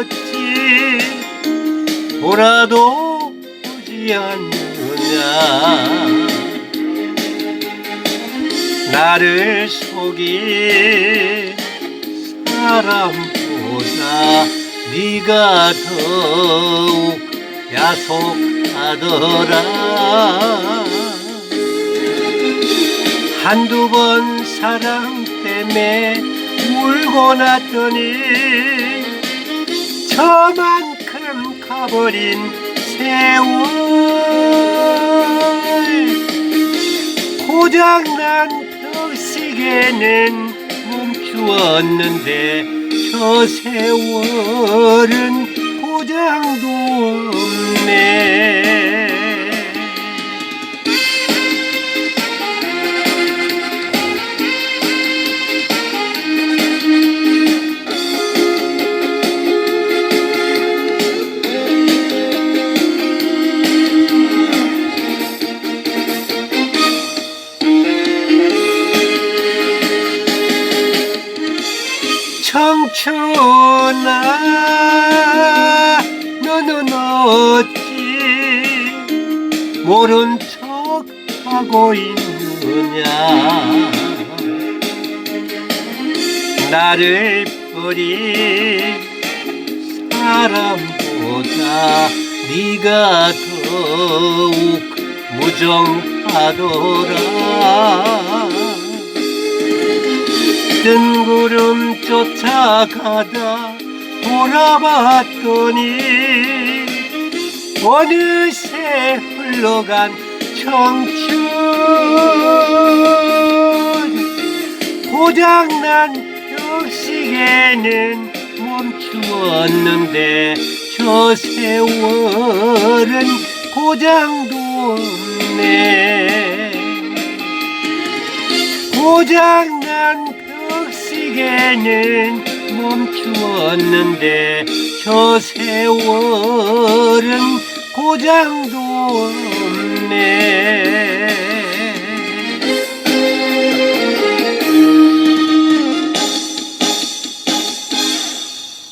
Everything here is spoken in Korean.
어찌 돌아도 오지 않느냐. 나를 속인 사람보다 네가 더욱 야속하더라. 한두 번 사랑 때문에 울고 났더니 저만큼 가버린 세월. 고장난 벽시계는 멈추었는데 저 세월은 고장도 없네. 청춘아, 너는 어찌 모른 척 하고 있느냐. 나를 버린 사람보다 네가 더욱 무정하더라. 뜬구름 쫓아가다 돌아봤더니 어느새 흘러간 청춘. 고장난 벽시계는 멈추었는데 저 세월은 고장도 없네. 고장난 벽시계는 멈추었는데 저 세월은 고장도 없네.